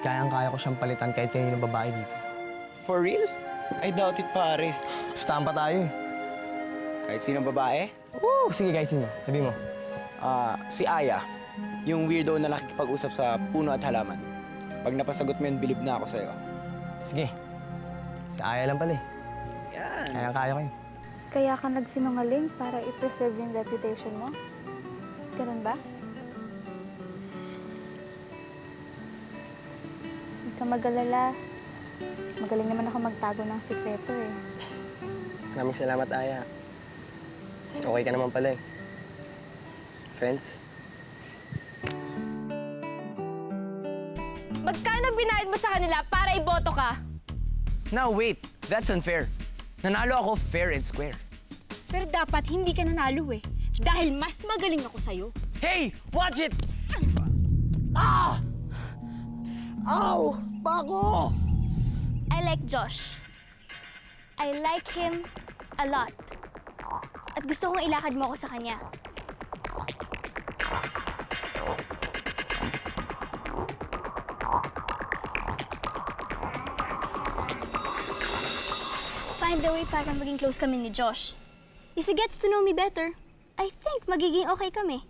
kayang-kaya ko siyang palitan kahit kanino babae dito. For real? I doubt it, pare. Gustahan pa tayo eh. Kahit sinong babae? Woo! Sige, guys, sino? Sabi mo. Si Aya. Yung weirdo na nakikipag-usap sa puno at halaman. Pag napasagot mo yun, bilib na ako sa'yo. Sige. Si Aya lang pala eh. Yan. Kayang-kaya ko yun. Kaya ka nagsinungaling para i-preserve yung reputation mo? Ganun ba? Huwag ka mag-alala. Magaling naman ako magtago ng sikreto eh. Maraming salamat, Aya. Okay ka naman pala eh. Friends? Magkano binayad mo sa kanila para iboto ka? Now wait, that's unfair. Nanalo ako fair and square. Pero dapat hindi ka nanalo eh. Dahil mas magaling ako sa'yo. Hey! Watch it! Ah! Ow! Bago! I like Josh. I like him a lot. At gusto kong ilakad mo ako sa kanya. Find a way para maging close kami ni Josh. If he gets to know me better, I think magiging okay kami.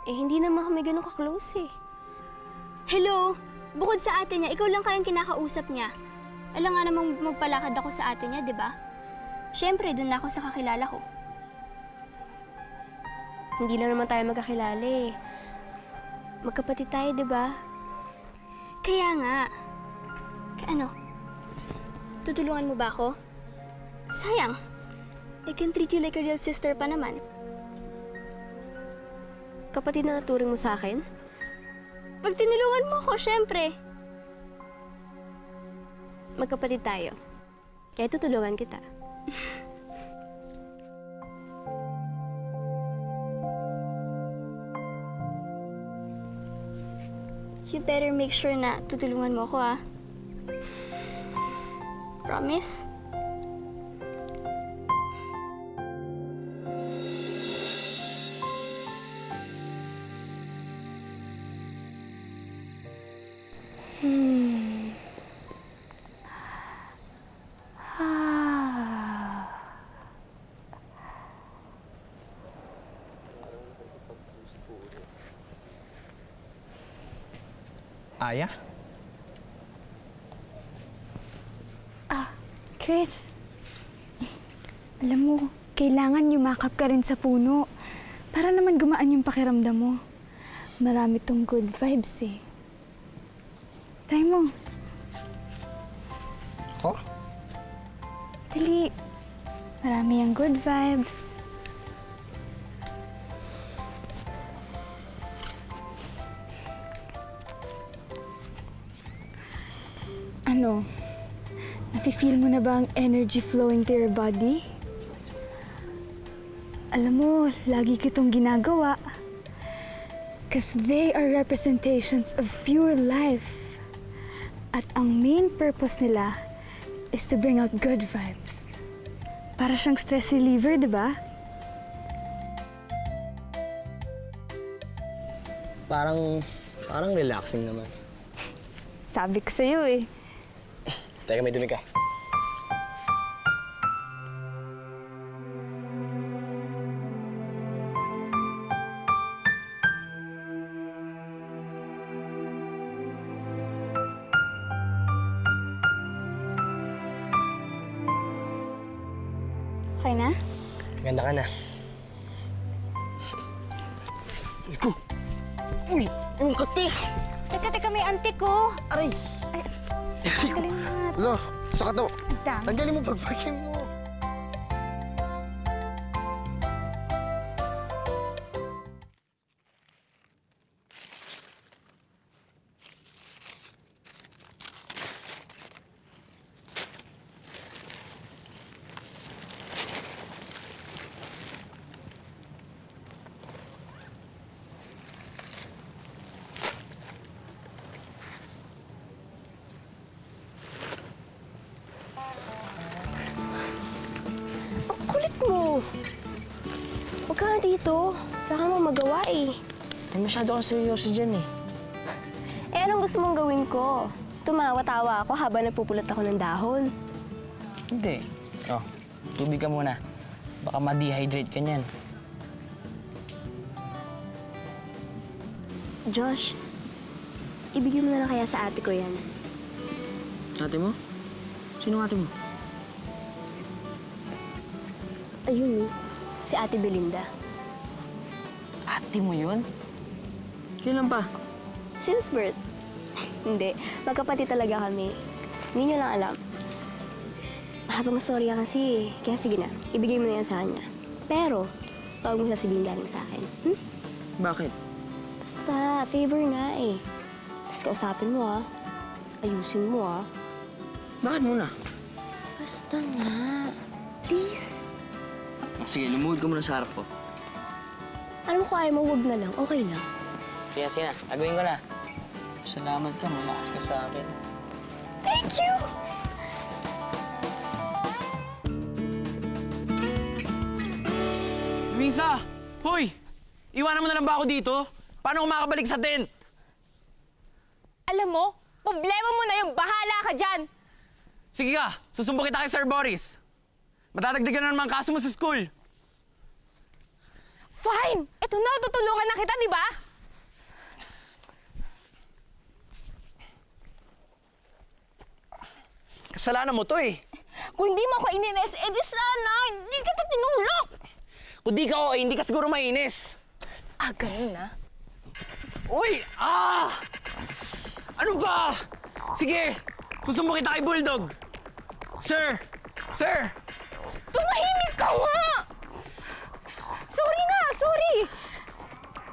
Eh, hindi naman kami ganun ka-close eh. Hello? Bukod sa ate niya, ikaw lang kayang kinakausap niya. Alam nga namang magpalakad ako sa ate niya, di ba? Siyempre, dun na ako sa kakilala ko. Hindi lang naman tayo magkakilala eh. Magkapatid tayo, di ba? Kaya nga. Ano? Tutulungan mo ba ako? Sayang. I can treat you like a real sister pa naman. Kapatid na turing mo sa akin? Pag tinulungan mo ako, syempre. Magkapatid tayo. Kaya tutulungan kita. You better make sure na tutulungan mo ako, ah. Promise? Aya? Chris, alam mo, kailangan yumakap ka rin sa puno para naman gumaan yung pakiramdam mo. Marami tong good vibes eh. Try mo. Ako? Dali. Marami yung good vibes. Ano? Nafe-feel mo na ba ang energy flowing to your body? Alam mo, lagi kitong ginagawa. Because they are representations of pure life. At ang main purpose nila is to bring out good vibes. Para siyang stress reliever, di ba? Parang relaxing naman. Sabi ko sa'yo eh. Teka, may dumi ka. Okay na? Ganda ka na. Iko! Uy! Ang kati! Teka, may antik ko. Aray! Galing nga. Lo! Saka to! Dami. Tanggalin mo pagpagin mo! Kulit mo! Huwag ka nga dito. Wala ka mo magawa eh. Ay, masyado kang seryoso dyan eh. Eh anong gusto mong gawin ko? Tumawa-tawa ako habang nagpupulot ako ng dahon. Hindi. Oh, tubig ka muna. Baka ma-dehydrate ka niyan. Josh, ibigay mo na lang kaya sa ate ko yan. Ate mo? Sino ate mo? Ayun, si Ate Belinda. Ate mo yun? Kailan pa? Since birth. Hindi, magkapatid talaga kami. Hindi nyo lang alam. Habang storya kasi, kaya sige na, ibigay mo na yan sa kanya. Pero, huwag mo sasabihin galing sa akin. Bakit? Basta, favor nga eh. Tapos kausapin mo ah. Ayusin mo ah. Bakit muna? Basta nga. Please. Sige, lumuhod ka muna sa harap ko. Alam mo kung ayaw mo, huwag na lang. Okay lang. Sige na. Agawin ko na. Salamat ka. Malakas ka sa akin. Thank you! Luisa! Hoy! Iwanan mo na lang ba ako dito? Paano ako makabalik sa tent? Alam mo, problema mo na yung bahala ka dyan! Sige ka, susumbo kita kay Sir Boris. Matatagdagan na naman kaso mo sa school. Fine! Ito na, tutulungan na kita, di ba? Kasalanan mo to eh. Kung hindi mo ako ininis, edi sana, hindi kita tinulak! Kung di ka o hindi ka siguro mainis. Ah, ganun na. Uy! Ah! Ano ba? Sige, susumbo kita kay Bulldog. Sir! Sir! Tumahimik ka nga! Sorry na, sorry!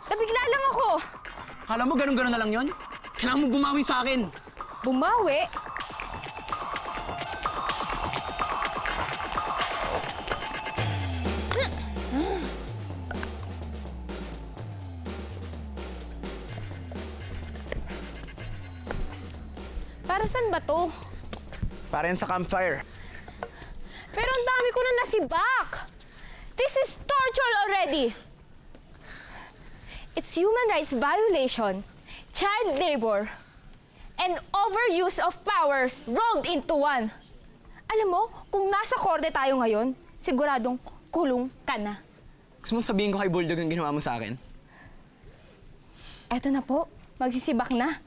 Nabigla lang ako. Kala mo ganun-ganun na lang yon? Kailangan mo bumawi sa akin. Bumawi? Para saan ba to? Para yan sa campfire. Pero ang dami ko na nasibak! This is torture already! It's human rights violation, child labor, and overuse of powers rolled into one. Alam mo, kung nasa korte tayo ngayon, siguradong kulong ka na. Gusto mo sabihin ko kay Bulldog ang ginawa mo sa akin? Eto na po, magsisibak na.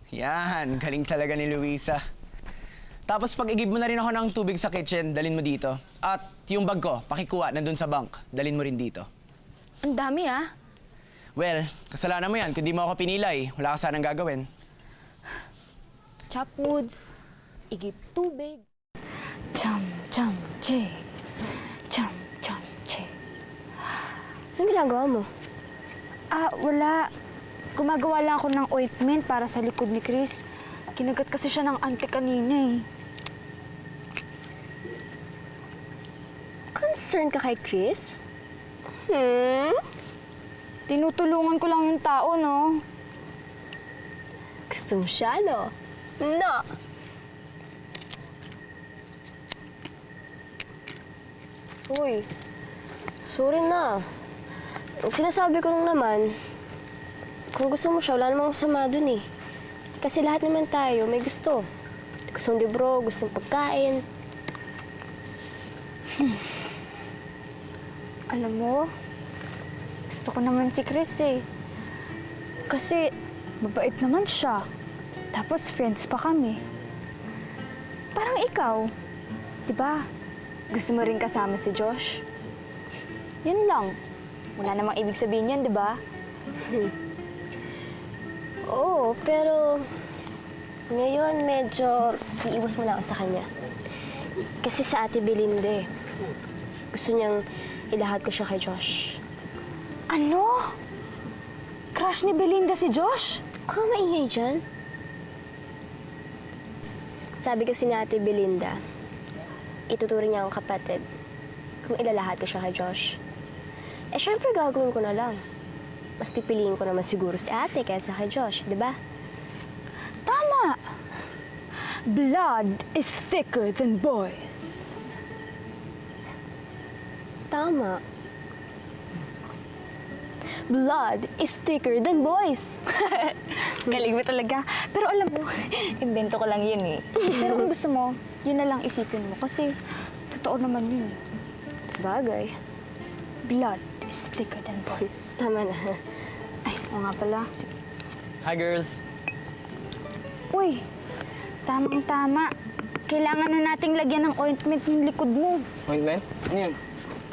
Yan, galing talaga ni Luisa. Tapos pag igib mo na rin ako ng tubig sa kitchen, dalin mo dito. At yung bag ko, pakikuha, nandun sa bunk, dalin mo rin dito. Ang dami ah. Well, kasalanan mo yan. Kung di mo ako pinilay, wala ka sanang gagawin. Chop woods, igib tubig. Cham, cham, che. Cham, cham, che. Anong ginagawa mo? Ah, wala. Gumagawa lang ako ng ointment para sa likod ni Chris. Kinagat kasi siya ng auntie kanina eh. Concerned ka kay Chris? Tinutulungan ko lang yung tao, no? Gusto mo siya, no? No! Uy, sorry na. Sinasabi ko lang naman, kung gusto mo siya, wala namang masama dun eh. Kasi lahat naman tayo may gusto. Gustong libro, gustong pagkain. Alam mo, gusto ko naman si Chris eh. Kasi mabait naman siya. Tapos friends pa kami. Parang ikaw. Diba? Gusto mo rin kasama si Josh? Yun lang. Wala namang ibig sabihin yan, diba? Oo, pero ngayon medyo iiwas mo na ako sa kanya. Kasi sa Ate Belinda eh. Gusto niyang ilahad ko siya kay Josh. Ano? Crush ni Belinda si Josh? Huwag kang maingay dyan. Sabi kasi ni Ate Belinda, ituturing niya akong kapatid kung ilalahad ko siya kay Josh. Eh, syempre gagawin ko na lang. Mas pipiliin ko naman siguro si ate kaysa kay Josh, di ba? Tama! Blood is thicker than boys. Tama. blood is thicker than boys. Galing mo talaga. Pero alam mo, invento ko lang yun eh. Pero kung gusto mo, yun na lang isipin mo. Kasi, totoo naman yun. Sabagay. Blood is thicker than boys. Tama na. Ay, oo nga pala. Hi, girls. Uy, tamang-tama. Kailangan na nating lagyan ng ointment yung likod mo. Ointment? Ano yun?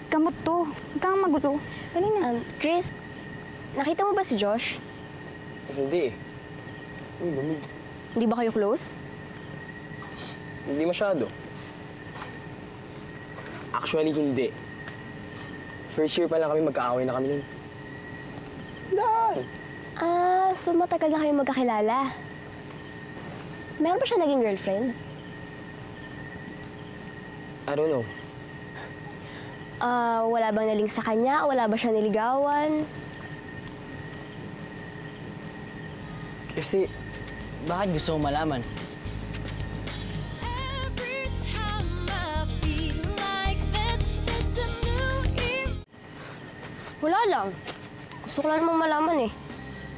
Gamot to. Huwag kang magulo. Dali na. Chris, nakita mo ba si Josh? Hindi eh. Hindi ba kayo close? Hindi masyado. Actually, hindi. First year pa lang kami, magkaaway na kami nun. So matagal na kayo magkakilala. Meron ba siya naging girlfriend? I don't know. Wala bang naling sa kanya? Wala ba siya niligawan? Kasi, bakit gusto mo malaman? Every time I feel like this, there's a new year. Wala lang. Gusto ko lang namang malaman eh.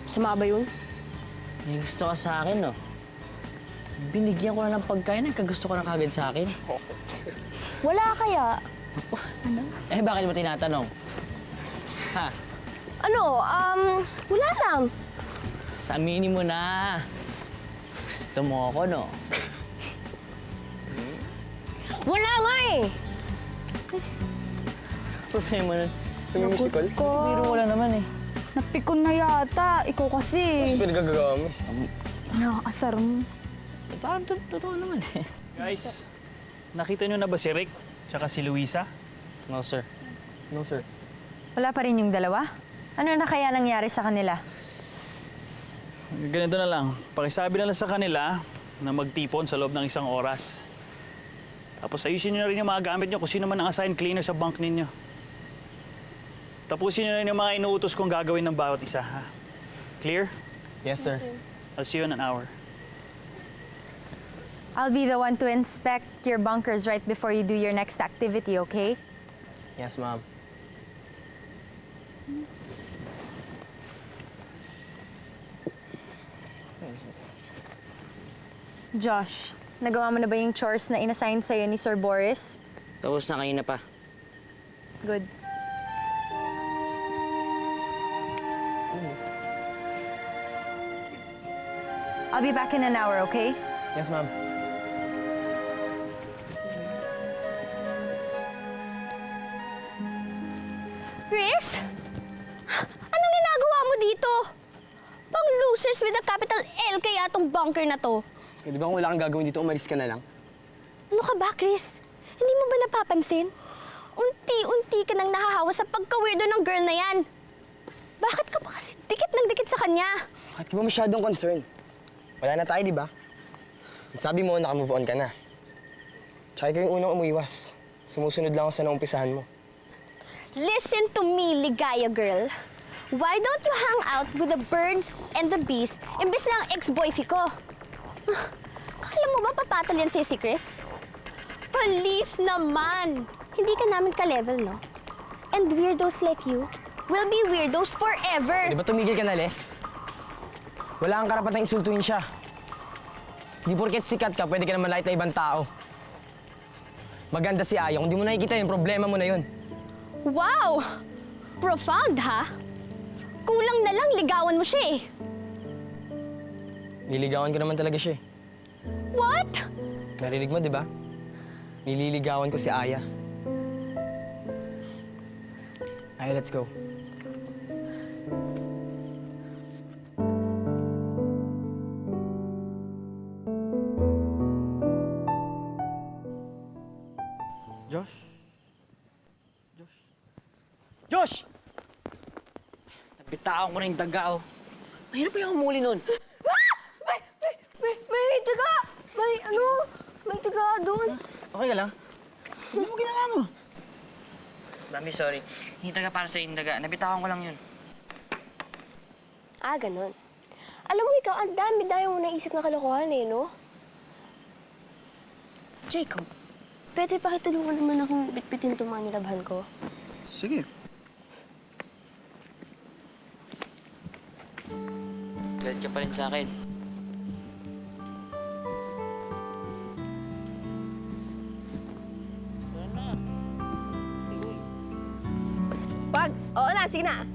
Sama ba yun? May gusto ka sa akin, no? Binigyan ko na ng pagkain, nagkagusto ka na kagad sa akin. Wala kaya? Eh, bakit mo tinatanong? Ha? Wala lang. Aminin mo na. Gusto mo ako, no? Wala nga eh. Problema nun. Yung musical? ko. Pero wala naman eh. Napikon na yata. Ikaw kasi. Pinagagawa mo. Nakakasar mo. Parang totoo naman eh. Guys, nakita nyo na ba si Rick tsaka si Luisa? No, sir. No, sir. Wala pa rin yung dalawa? Ano na kaya nangyari sa kanila? Ganito na lang, pakisabi na lang sa kanila na magtipon sa loob ng 1 oras. Tapos ayusin nyo na rin yung mga gamit nyo kung sino man ang assigned cleaner sa bank ninyo. Tapusin nyo na rin yung mga inuutos kong gagawin ng bawat isa, ha? Clear? Yes, sir. I'll see you in an hour. I'll be the one to inspect your bunkers right before you do your next activity, okay? Yes, ma'am. Josh, nagawa mo na ba yung chores na inassign sa'yo ni Sir Boris? Tapos na kanina pa. Good. I'll be back in an hour, okay? Yes, ma'am. Chris? Anong ginagawa mo dito? Pang losers with a capital L kaya tong bunker na to. Eh, di ba kung wala kang gagawin dito, umalis ka na lang? Ano ka ba, Chris? Hindi mo ba napapansin? Unti-unti ka nang nahahawa sa pagka-weirdo ng girl na yan. Bakit ka pa kasi dikit ng dikit sa kanya? At di ba masyadong concern? Wala na tayo, di ba? Sabi mo, naka-move on ka na. Tsaka ikaw yung unang umuiwas. Sumusunod lang ako sa naumpisahan mo. Listen to me, ligaya girl. Why don't you hang out with the birds and the bees imbes na ang ex-boyfriend ko? Kala mo ba papatol yan si Chris? Police naman! Hindi ka namin ka-level, no? And weirdos like you will be weirdos forever! Di ba tumigil ka na, Les? Wala kang karapatang insultuhin siya. Di porket sikat ka, pwede ka naman lahit na ibang tao. Maganda si Aya, kung di mo nakikita yun, problema mo na yun. Wow! Profound, ha? Kulang na lang ligawan mo siya eh. Nililigawan ko naman talaga siya eh. What? Narinig mo, di ba? Nililigawan ko si Aya. Aya, let's go. Josh? Josh! Nabitawan ko na yung daga, oh. Mahirap pa yung humuli nun. May taga! May taga doon. Okay ka lang? Ano mo ginawa mo? Mami, sorry. Hindi talaga para sa yung daga. Nabitawan ko lang yun. Ganun. Alam mo ikaw, ang dami-dami mo naisip na kalokohan eh, no? Jacob, pwede pakitulungan naman akong bitbitin itong mga nilabhan ko? Sige. Galit ka pa rin sa akin. Pag, oo na, sige na.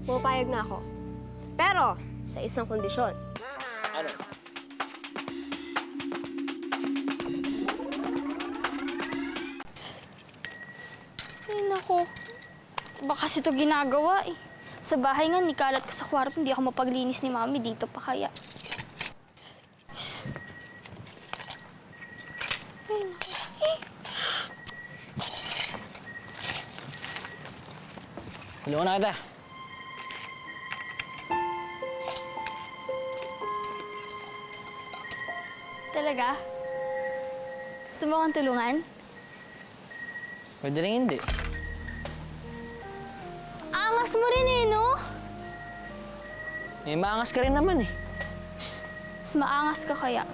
Pumapayag na ako. Pero, sa isang kondisyon. Ano? Ay, naku. Baka kasi ito ginagawa eh. Sa bahay nga, nikalat ko sa kwarto, hindi ako mapaglinis ni Mami. Dito pa kaya. Shh. Ay, naku. Eh. Tulungan na kita. Talaga? Gusto mo akong tulungan? Pwede rin hindi. Angas mo rin eh, no? May maangas ka rin naman eh. Mas maangas ka kaya.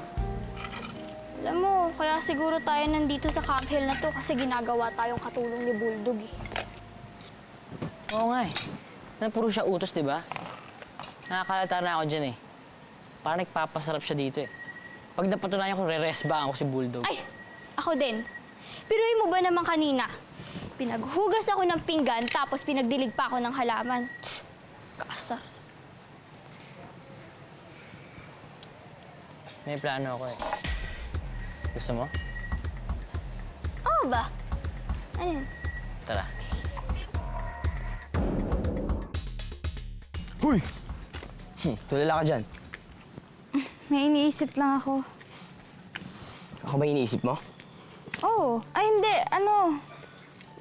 Alam mo, kaya siguro tayo nandito sa Camp Hill na to kasi ginagawa tayong katulong ni Bulldog eh. Oo nga eh. Puro siya utos, di ba? Nakakalata na ako dyan eh. Parang nagpapasarap siya dito eh. Pag napatunayan ko, re-resbaan ko si Bulldog. Ay! Ako din. Piruin mo ba naman kanina? Pinaghugas ako ng pinggan tapos pinagdilig pa ako ng halaman. Tsk, kaasar. May plano ako eh. Gusto mo? Oo ba? Ano yun? Tara. Huy! Tulala ka dyan. May iniisip lang ako. Ako ba iniisip mo? Oh, ay hindi. Ano?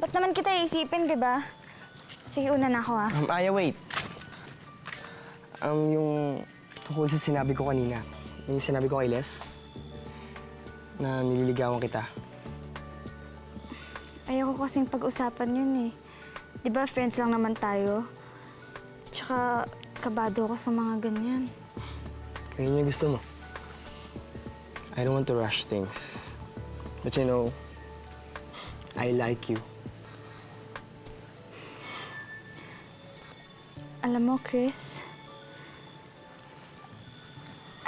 Ba't naman kita iisipin, di ba? Sige, una na ako ah. Aya, wait. Yung tungkol sa sinabi ko kanina. Yung sinabi ko kay Les, na nililigawan kita. Ayoko kasing pag-usapan yun eh. Di ba friends lang naman tayo? Tsaka kabado ako sa mga ganyan. Kung yun yung gusto mo. I don't want to rush things. But you know, I like you. Alam mo, Chris,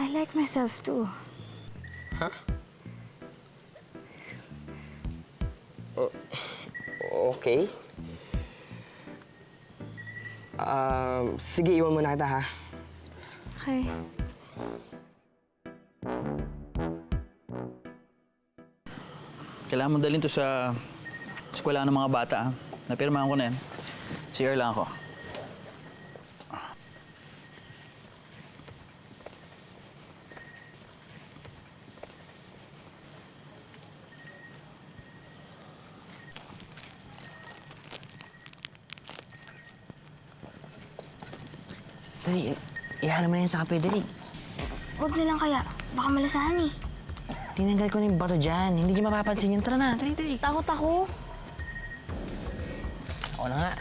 I like myself too. Huh? Okay. Sige, iwan mo na kita, ha? Okay. Kailangan mo dalhin to sa eskwela ng mga bata. Ha? Napirmahan ko na yan. CR lang ako. Dali, iyahan mo na yan sa kape, dali. Huwag na lang kaya. Baka malasahan eh. Tinanggal ko na yung bato dyan. Hindi niyo mapapansin yun. Tara na, dali, dali. Takot ako. Ako na nga.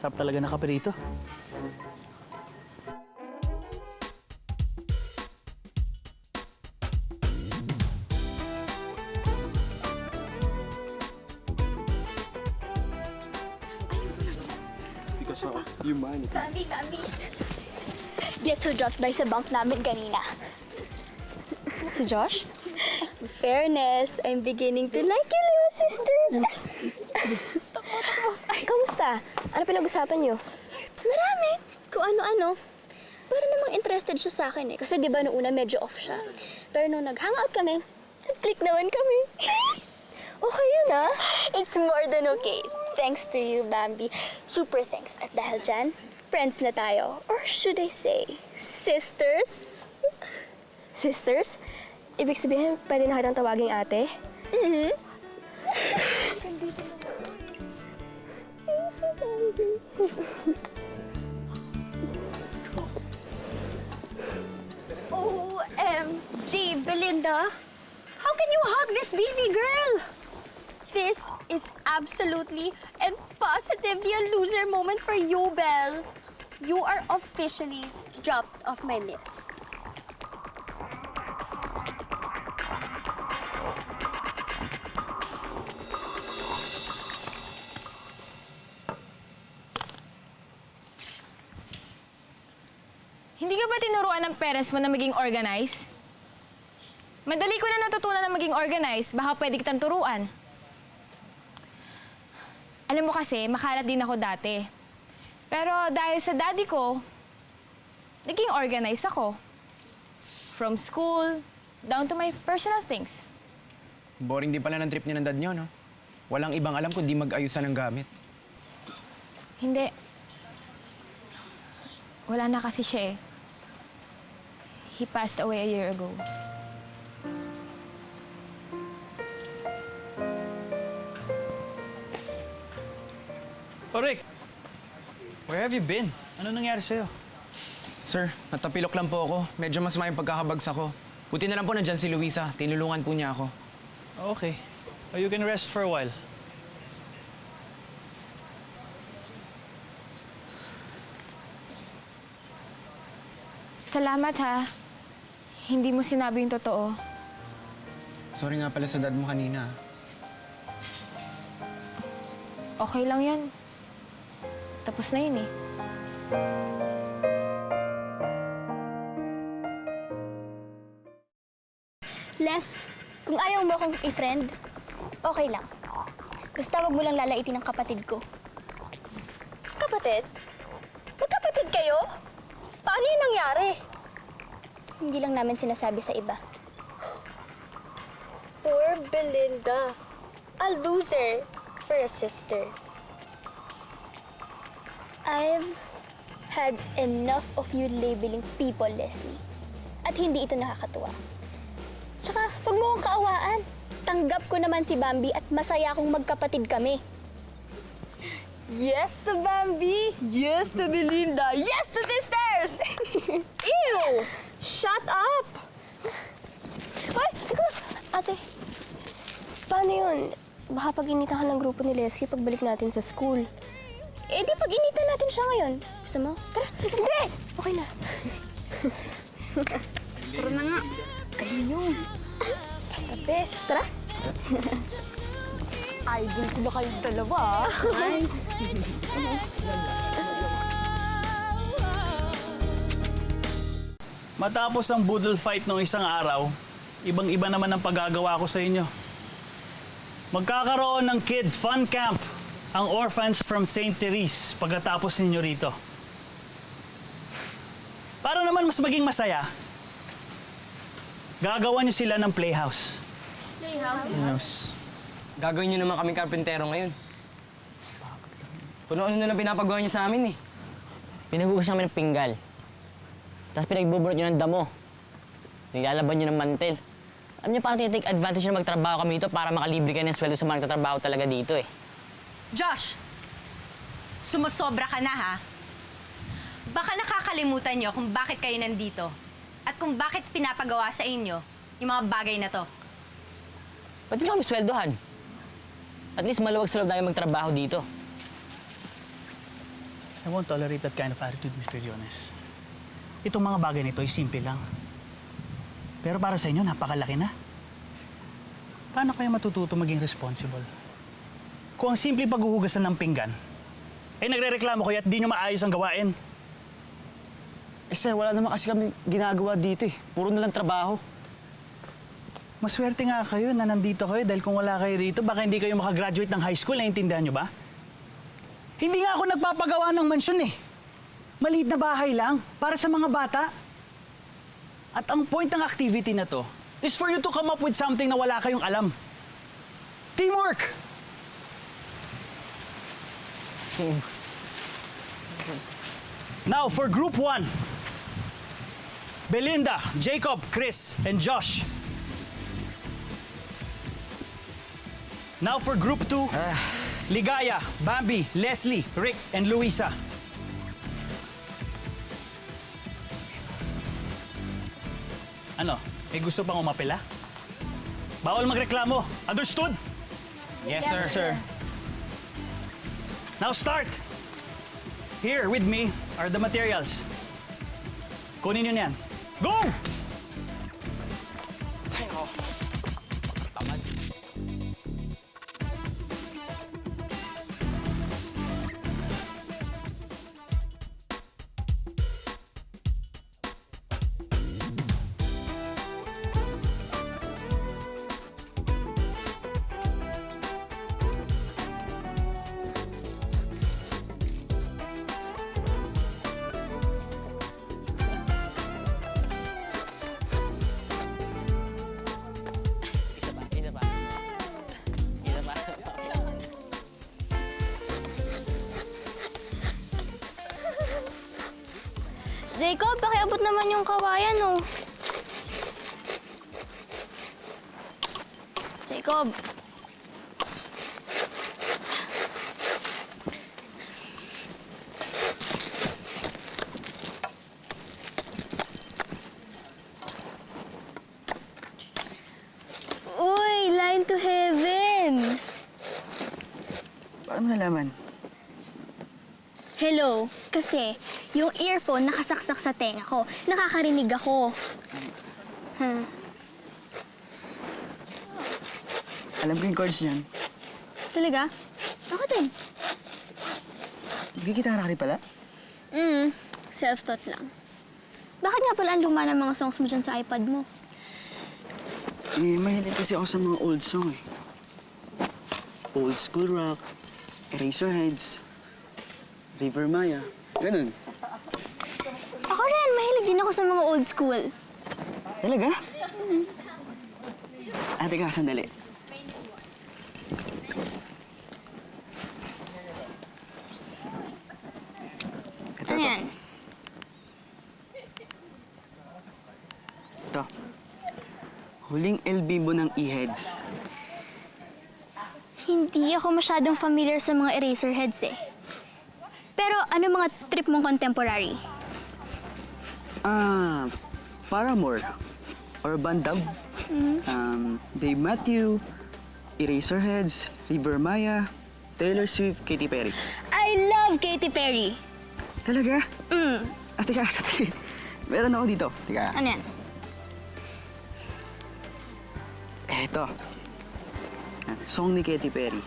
Sarap talaga na kape rito. Kambi, kambi. Guess who dropped by sa bank namin kanina? Si Josh? In fairness, I'm beginning to like you, little sister. Ay, kamusta? Ano pinag-usapan niyo? Marami. Kung ano-ano. Pero namang interested siya sa akin eh. Kasi di ba noong una medyo off siya. Pero nung nag-hangout kami, nag-click naman kami. Okay yun, ah. It's more than okay. Thanks to you, Bambi. Super thanks. At dahil dyan, friends na tayo. Or should I say, sisters? Sisters? Ibig sabihin, pwede na kitang tawaging ate? OMG, Belinda! How can you hug this baby girl? This is absolutely and positively a loser moment for you, Belle. You are officially dropped off my list. Hindi ka ba tinuruan ng parents mo na maging organized? Madali ko na natutunan na maging organized, baka pwede kitang turuan. Alam mo kasi, makalat din ako dati. Pero dahil sa daddy ko, naging organized ako. From school, down to my personal things. Boring din pala ng trip niyo ng dad niyo, no? Walang ibang alam kundi mag-ayusan ng gamit. Hindi. Wala na kasi siya eh. He passed away a year ago. Oh, Rick! Where have you been? Ano nangyari sa'yo? Sir, natapilok lang po ako. Medyo masama yung pagkakabagsak ko. Buti na lang po nandyan si Luisa. Tinulungan po niya ako. Okay. Oh, you can rest for a while. Salamat ha. Hindi mo sinabi yung totoo. Sorry nga pala sa dad mo kanina. Okay lang yan. Tapos na yun eh. Les, kung ayaw mo akong i-friend, okay lang. Basta wag mo lang lalaitin ng kapatid ko. Kapatid? Magkapatid kayo? Paano yun nangyari? Hindi lang namin sinasabi sa iba. Poor Belinda. A loser for a sister. I've had enough of you labeling people, Leslie. At hindi ito nakakatuwa. Tsaka, wag mo akong kaawaan. Tanggap ko naman si Bambi at masaya akong magkapatid kami. Yes to Bambi! Yes to Belinda! Yes to sisters! Ew! Shut up! Hoy! Teka! Ate, paano yun? Baka pag-initan ka ng grupo ni Leslie pagbalik natin sa school. Eh di pag-initan natin siya ngayon. Gusto mo? Tara! Hindi! Okay na. Tara na nga. Bes! Tara! Idol ko na kayong dalawa, Ay. Matapos ang boodle fight nung isang araw, ibang-iba naman ang paggagawa ko sa inyo. Magkakaroon ng Kid Fun Camp ang orphans from St. Therese pagkatapos ninyo rito. Para naman mas maging masaya, gagawa niyo sila ng playhouse. Gagawin niyo naman kaming karpentero ngayon. Kung ano na lang pinapagawa niyo sa amin eh. Pinagugas namin ng pinggal. Tapos pinagbuburot nyo ng damo. Nilalaban nyo ng mantel. Alam niyo, parang tinitake advantage na magtrabaho kami dito para makalibre kayo ng sweldo sa mga nagtatrabaho talaga dito eh. Josh, sumusobra ka na ha? Baka nakakalimutan nyo kung bakit kayo nandito at kung bakit pinapagawa sa inyo yung mga bagay na to. Pwede nyo kami sweldohan. At least maluwag sa loob na yung magtrabaho dito. I won't tolerate that kind of attitude, Mr. Jones. Itong mga bagay nito ay simple lang. Pero para sa inyo, napakalaki na. Paano kayo matututo maging responsible? Kung ang simple paghuhugasan ng pinggan, ay nagre-reklamo kayo at di nyo maayos ang gawain. Eh sir, wala naman kasi kami ginagawa dito eh. Puro na lang trabaho. Maswerte nga kayo na nandito kayo dahil kung wala kayo rito, baka hindi kayo makagraduate ng high school, naiintindihan nyo ba? Hindi nga ako nagpapagawa ng mansyon eh. Maliit na bahay lang, para sa mga bata. At ang point ng activity na to is for you to come up with something na wala kayong alam. Teamwork! Now, for Group 1, Belinda, Jacob, Chris, and Josh. Now for Group 2, Ligaya, Bambi, Leslie, Rick, and Luisa. Ano? May gusto pang umapela? Bawal magreklamo. Understood? Yes, sir. Sir. Now start. Here with me are the materials. Kunin yun yan. Go! Isa pa. Isa pa. Jacob, pakiabot naman yung kawayan, oh. Jacob. Uy, line to heaven. Paano mo nalaman? Hello. Kasi, yung earphone nakasaksak sa tenga ko. Nakakarinig ako. Huh. Alam ko yung chords niyan. Talaga? Ako din. Nagkikitara ka rin pala? Self-taught lang. Bakit nga pala ang luma ng mga songs mo dyan sa iPad mo? Eh, mahilig kasi ako sa mga old song eh. Old school rock, Eraserheads, River Maya, ganun. Ako rin, mahilig din ako sa mga old school. Talaga? Teka, sandali. Ito, Ano ito. yan? Ito. Huling El Bimbo ng E-Heads. Hindi ako masyadong familiar sa mga Eraserheads eh. Pero ano mga trip mong contemporary? Paramore. Or Bandab. Dave Matthew, Eraserheads, River Maya, Taylor Swift, Katy Perry. I love Katy Perry. Talaga? Teka, sandali. Meron ako dito. Teka. Ano yan? Eto. Song ni Katy Perry.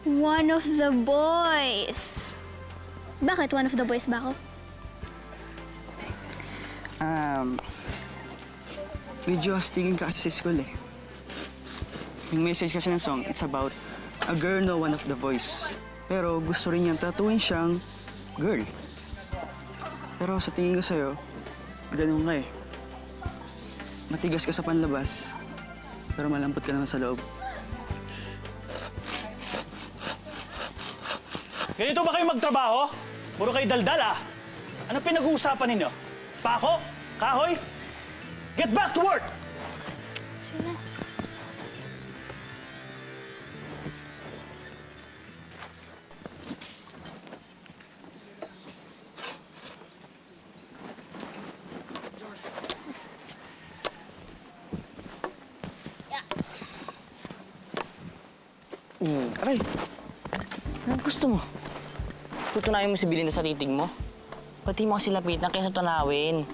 One of the Boys. Bakit One of the Boys ba ako? Medyo astigin ka kasi sa school eh. Yung message kasi ng song, it's about a girl no one of the voice. Pero gusto rin niyang tatuin siyang girl. Pero sa tingin ko sa'yo, ganun ka eh. Matigas ka sa panlabas, pero malambot ka naman sa loob. Ganito ba kayo magtrabaho? Puro kayo daldal, ah. Ano pinag-uusapan ninyo? Pako? Kahoy? Get back to work! Aray! Anong gusto mo? Tutunayan mo si Belinda sa titig mo? Pati mo kasi lapitan kaysa tunawin.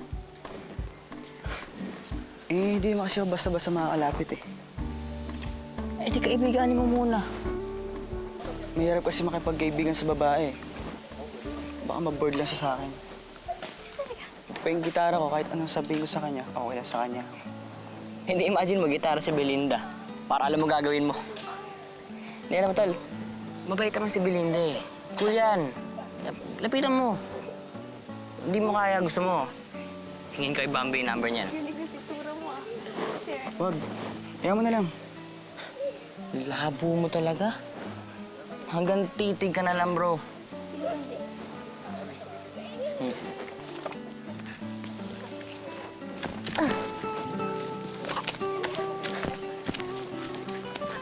Eh, hindi naman kasi ako basta-basta makakalapit eh. Eh, di kaibiganin mo muna. Mahirap kasi makipagkaibigan sa babae. Baka mag-board lang siya sa akin. Ito pa yung gitara ko, kahit anong sabihin ko sa kanya, okay lang sa kanya. Hindi, imagine mo, gitara si Belinda. Para alam mo gagawin mo. Hindi, alam mo, tol. Mabait naman si Belinda eh. Cool yan. Lapitan mo. Hindi mo kaya, gusto mo. Hingin ko i-Bambi yung number niyan. Wag. Kaya mo na lang. Labo mo talaga. Hanggang titig ka na lang, bro.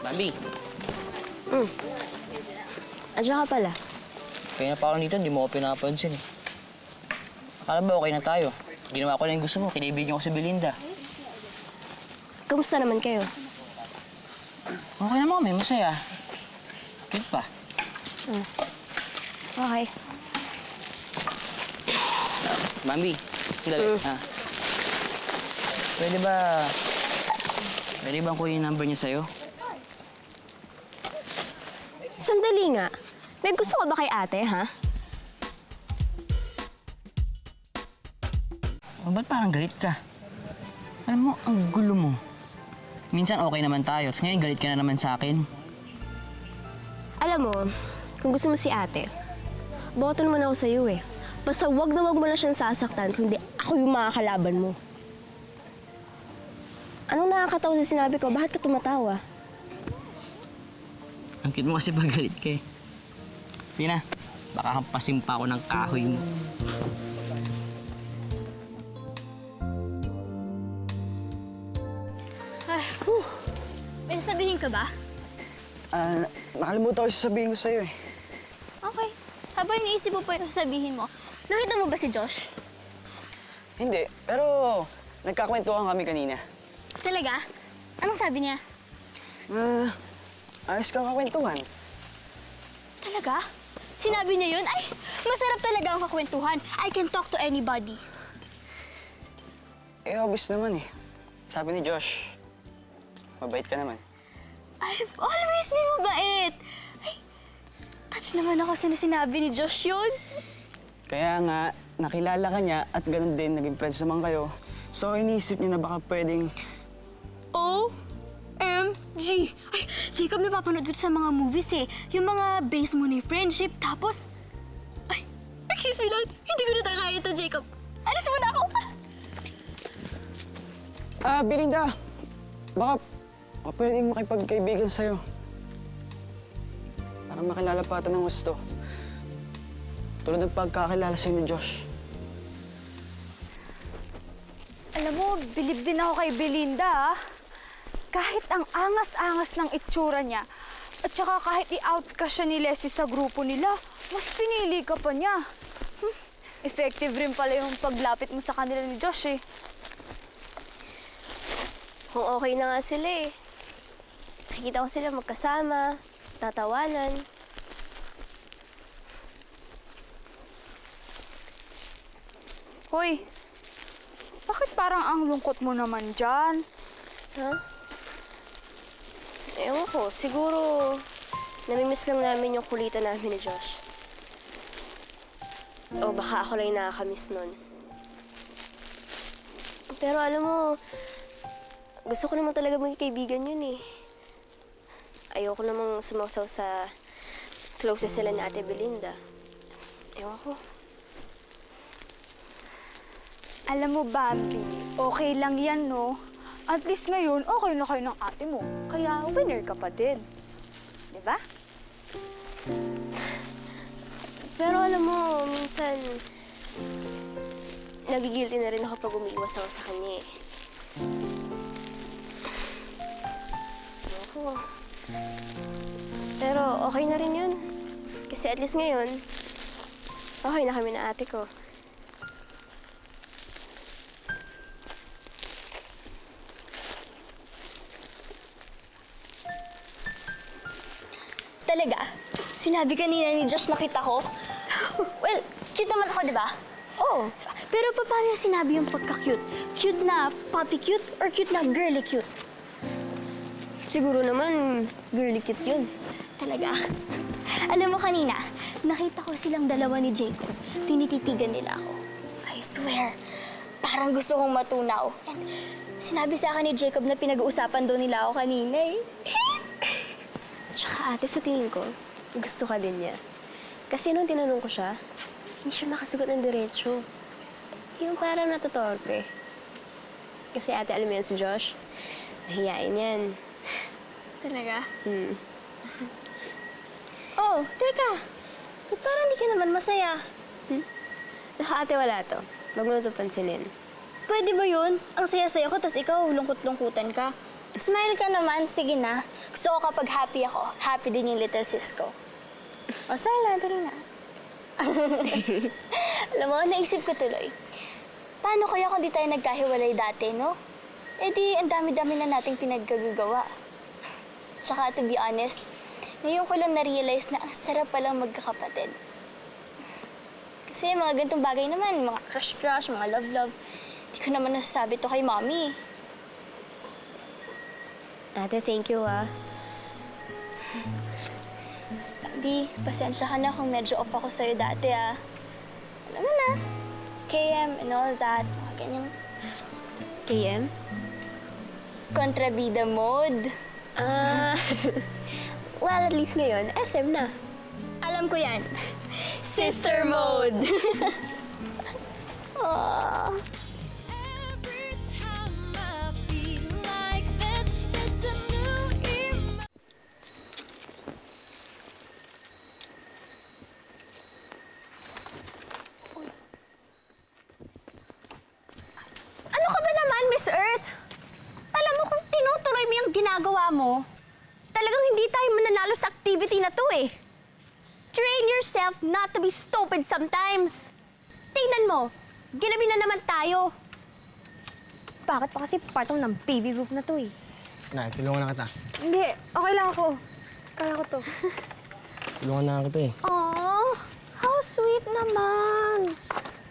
Bambi. Andiyan ka pala. Kaya na pa ako dito, hindi mo ako pinapansin eh. Akala ba okay na tayo? Ginawa ko lang yung gusto mo, kinaibigan ko si Belinda. Kamusta naman kayo? Okay naman kami, masaya. Cute pa. Okay. Bambi, dali. Pwede ba... Pwede bang kunin yung number niya sa'yo? Sandali nga. May gusto ka ba kay ate, ha? O, ba't parang galit ka? Alam mo, ang gulo mo. Minsan okay naman tayo, tapos ngayon galit ka na naman sa akin. Alam mo, kung gusto mo si ate, boto naman ako sa'yo eh. Basta wag na wag mo na siyang sasaktan, kundi ako yung makakalaban mo. Anong nakakatawa sa sinabi ko? Bakit ka tumatawa? Ang cute mo kasi pag galit ka eh. Hindi na, baka kampasin pa ako ng kahoy mo. May sasabihin ka ba? Nakalimutan ko sasabihin ko sa'yo eh. Okay. Habang iniisip mo pa yung sasabihin mo, nakita mo ba si Josh? Hindi, pero nagkakwentuhan kami kanina. Talaga? Anong sabi niya? Ayos kang kakwentuhan. Talaga? Sinabi niya yun? Ay, masarap talaga ang kakwentuhan. I can talk to anybody. Eh, obvious naman eh. Sabi ni Josh, mabait ka naman. I've always been mabait. Ay, touch naman ako sa sinabi ni Josh yun. Kaya nga, nakilala ka niya at ganun din, naging friends naman kayo. So, iniisip niya na baka pwedeng... OMG! Ay, Jacob, napapanood ko sa mga movies eh. Yung mga base mo ni friendship, tapos... Ay, excuse me lang. Hindi ko na kaya ito, Jacob. Alis mo na ako. Belinda! Baka pwedeng makipagkaibigan sa'yo. Para makilala pa ito ng gusto. Tulad ng pagkakilala sa'yo ni Josh. Alam mo, bilib din ako kay Belinda, ah. Kahit ang angas-angas ng itsura niya, at saka kahit i-out ka siya ni Leslie sa grupo nila, mas pinili ka pa niya. Effective rin pala yung paglapit mo sa kanila ni Josh, eh. Kung okay na nga sila eh. Nakikita ko sila magkasama, tatawanan. Hoy, bakit parang ang lungkot mo naman dyan? Ha? Ewan ko, siguro namimiss lang namin yung kulitan namin ni Josh. O baka ako lang yung nakakamiss nun. Pero alam mo, gusto ko naman talaga maging kaibigan yun eh. Ayoko namang sumausaw sa closest sila ni Ate Belinda. Ewan ko. Alam mo, Bambi, okay lang yan, no? At least ngayon, okay na kayo ng ate mo. Kaya winner ka pa din. Di ba? Pero alam mo, minsan, nagigilty na rin ako pag umiiwas ako sa kanya eh. Ako. Pero okay na rin yun. Kasi at least ngayon, okay na kami na ate ko. Talaga? Sinabi kanina ni Josh nakita ko? Well, cute naman ako, di ba? Oo. Pero paano niya sinabi yung pagka-cute? Cute na puppy cute or cute na girly cute? Siguro naman, girly cute yun. Talaga? Alam mo kanina, nakita ko silang dalawa ni Jacob. Tinititigan nila ako. I swear, parang gusto kong matunaw. And sinabi sa akin ni Jacob na pinag-uusapan doon nila ako kanina eh. Tsaka ate, sa tingin ko, gusto ka din niya. Kasi nung tinanong ko siya, hindi siya makasagot ng diretso. Yung parang natutorpe. Kasi ate, alam mo yan si Josh? Nahiyain yan. Talaga? Oh, teka. Ba't parang di ka naman masaya? Ate, wala to. Huwag mo na ito pansinin. Pwede ba yun? Ang saya-saya ko, tas ikaw lungkot-lungkutan ka. Smile ka naman, sige na. So kapag happy ako, happy din yung little sis ko. O, smile na, tuloy na. Alam mo, naisip ko tuloy. Paano kaya kung di tayo nagkahiwalay dati, no? Eh di, ang dami-dami na nating pinaggagawa. Tsaka, to be honest, ngayon ko lang na-realize na ang sarap palang magkakapatid. Kasi mga ganitong bagay naman, mga crush-crush, mga love-love, di ko naman nasasabi to kay mommy. Ate, thank you ah. Di, pasensya ka na kung medyo off ako sa'yo dati, ah. Alam mo na, KM and all that, mga ganyang KM? kontrabida mode. Well, at least ngayon, SM na. Alam ko yan. Sister mode. Aww. Every time I feel like this, there's a new emotion. Ano ka ba naman, Miss Earth? Alam mo kung tinutuloy mo yung ginagawa mo, talagang hindi tayo mananalo sa activity na to eh. Train yourself not to be stupid sometimes. Tingnan mo, ginabi na naman tayo. Bakit pa kasi part ng baby group na to eh? Na, tulungan na kita. Hindi, okay lang ako. Kaya ko to. Tulungan na kita eh. Aww, how sweet naman.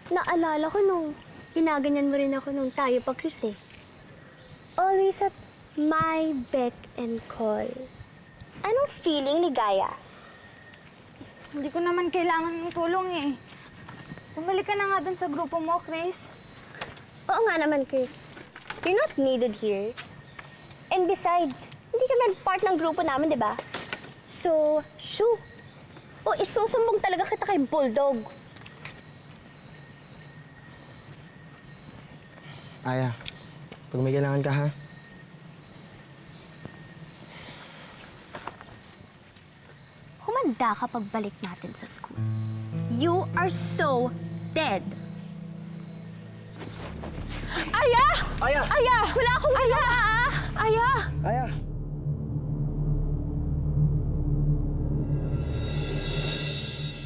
Naalala ko nung ginaganyan mo rin ako nung tayo pa, Chris eh. Always at my beck and call. Anong feeling ni Gaya? Hindi ko naman kailangan ng tulong eh. Bumalik ka na nga dun sa grupo mo, Chris. Oo nga naman, Chris. You're not needed here. And besides, hindi ka man part ng grupo namin, di ba? So, shoo. O isusumbong talaga kita kay Bulldog. Aya, pag may kailangan ka ha. Humanda ka pagbalik natin sa school. You are so dead. Aya! Aya! Aya! Wala akong ginawa, ah! Aya! Aya!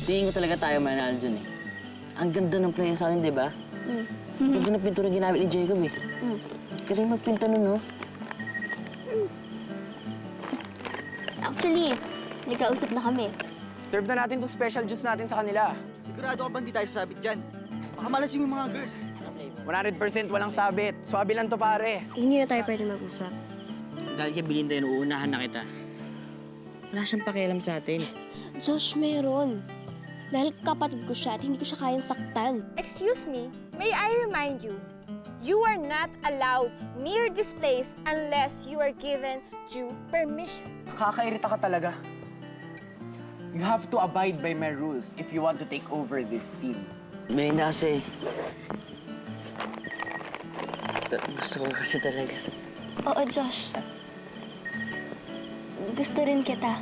Tingin ko talaga tayo mananalo dyan eh. Ang ganda ng play sa akin, di ba? Ang ganda ng pintura ginamit ni Jacob eh. Galing magpinta nun, no? Actually, nagkausap na kami. Serve na natin itong special juice natin sa kanila. Sigurado ka ba hindi tayo sasabit dyan? Baka malasing yung mga girls. 100% walang sabit. Swabe lang to pare. Hindi na tayo pwede mag-usap. Dahil kay Belinda yun, uunahan na kita. Wala siyang pakialam sa atin. Josh, meron. Dahil kapatid ko siya at hindi ko siya kayang saktan. Excuse me, may I remind you, you are not allowed near this place unless you are given due permission. Kakairita ka talaga. You have to abide by my rules if you want to take over this team. Belinda kasi... Gusto ko kasi talaga sa... Oo, Josh. Gusto rin kita.